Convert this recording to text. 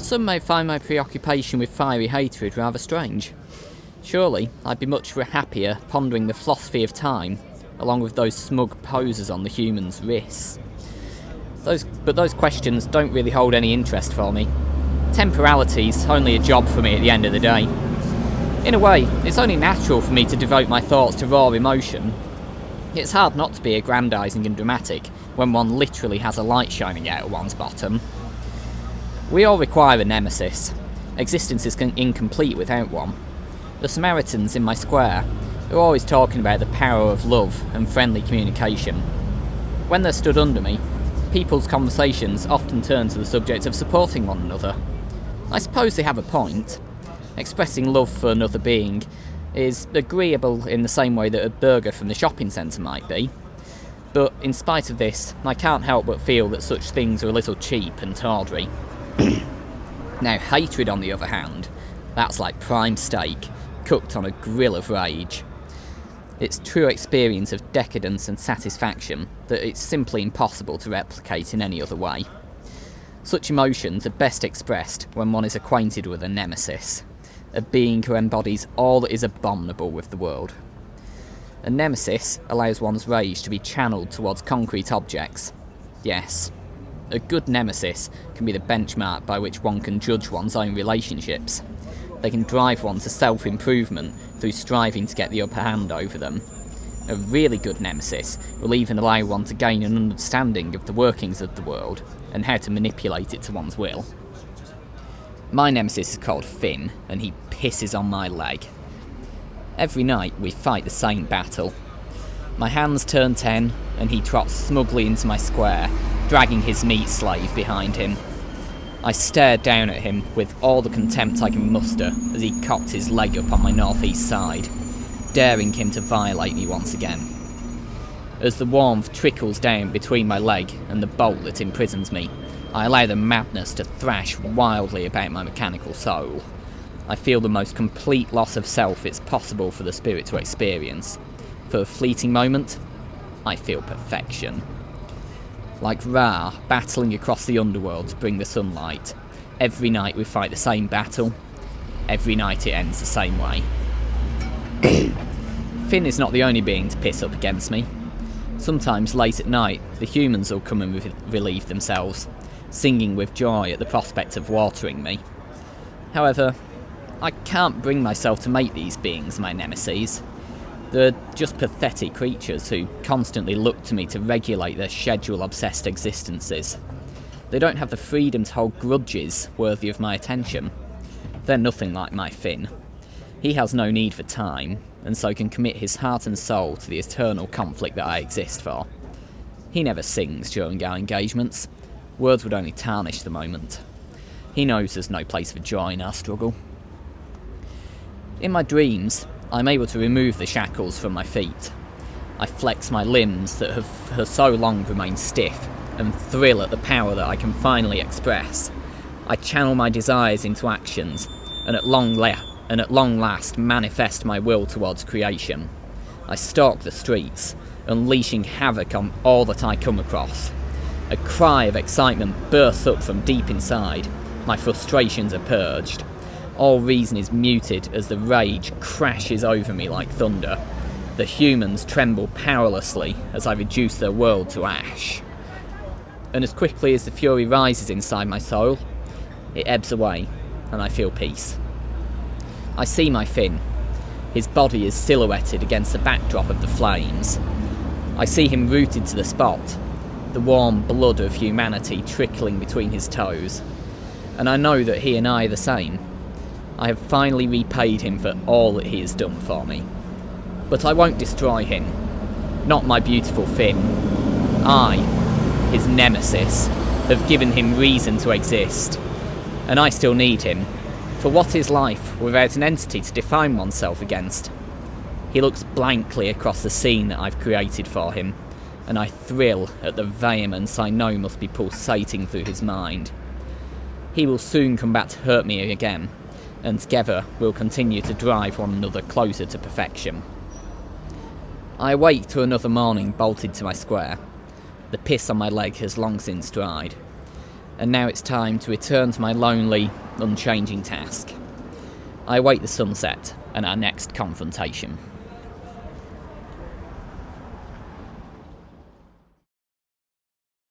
Some may find my preoccupation with fiery hatred rather strange. Surely, I'd be much happier pondering the philosophy of time, along with those smug posers on the human's wrists. But those questions don't really hold any interest for me. Temporality's only a job for me at the end of the day. In a way, it's only natural for me to devote my thoughts to raw emotion. It's hard not to be aggrandising and dramatic when one literally has a light shining out of one's bottom. We all require a nemesis. Existence is incomplete without one. The Samaritans in my square are always talking about the power of love and friendly communication. When they're stood under me, people's conversations often turn to the subject of supporting one another. I suppose they have a point. Expressing love for another being is agreeable in the same way that a burger from the shopping centre might be. But in spite of this, I can't help but feel that such things are a little cheap and tawdry. Now, hatred, on the other hand, that's like prime steak, cooked on a grill of rage. It's true experience of decadence and satisfaction that it's simply impossible to replicate in any other way. Such emotions are best expressed when one is acquainted with a nemesis, a being who embodies all that is abominable with the world. A nemesis allows one's rage to be channeled towards concrete objects. Yes, a good nemesis can be the benchmark by which one can judge one's own relationships. They can drive one to self-improvement through striving to get the upper hand over them. A really good nemesis will even allow one to gain an understanding of the workings of the world and how to manipulate it to one's will. My nemesis is called Finn, and he pisses on my leg. Every night we fight the same battle. My hands turn 10, and he trots smugly into my square, dragging his meat slave behind him. I stare down at him with all the contempt I can muster as he cocks his leg up on my northeast side, daring him to violate me once again. As the warmth trickles down between my leg and the bolt that imprisons me, I allow the madness to thrash wildly about my mechanical soul. I feel the most complete loss of self it's possible for the spirit to experience. For a fleeting moment, I feel perfection. Like Ra battling across the underworld to bring the sunlight, every night we fight the same battle, every night it ends the same way. Finn is not the only being to piss up against me. Sometimes late at night, the humans will come and relieve themselves, singing with joy at the prospect of watering me. However, I can't bring myself to make these beings my nemeses. They're just pathetic creatures who constantly look to me to regulate their schedule-obsessed existences. They don't have the freedom to hold grudges worthy of my attention. They're nothing like my Finn. He has no need for time, and so can commit his heart and soul to the eternal conflict that I exist for. He never sings during our engagements. Words would only tarnish the moment. He knows there's no place for joy in our struggle. In my dreams, I'm able to remove the shackles from my feet. I flex my limbs that have for so long remained stiff and thrill at the power that I can finally express. I channel my desires into actions and at long last manifest my will towards creation. I stalk the streets, unleashing havoc on all that I come across. A cry of excitement bursts up from deep inside. My frustrations are purged. All reason is muted as the rage crashes over me like thunder. The humans tremble powerlessly as I reduce their world to ash. And as quickly as the fury rises inside my soul, it ebbs away, and I feel peace. I see my Finn. His body is silhouetted against the backdrop of the flames. I see him rooted to the spot, the warm blood of humanity trickling between his toes. And I know that he and I are the same. I have finally repaid him for all that he has done for me. But I won't destroy him. Not my beautiful Finn. I, his nemesis, have given him reason to exist. And I still need him. For what is life without an entity to define oneself against? He looks blankly across the scene that I've created for him, and I thrill at the vehemence I know must be pulsating through his mind. He will soon come back to hurt me again, and together we'll continue to drive one another closer to perfection. I awake to another morning bolted to my square. The piss on my leg has long since dried. and now it's time to return to my lonely, unchanging task. I await the sunset and our next confrontation.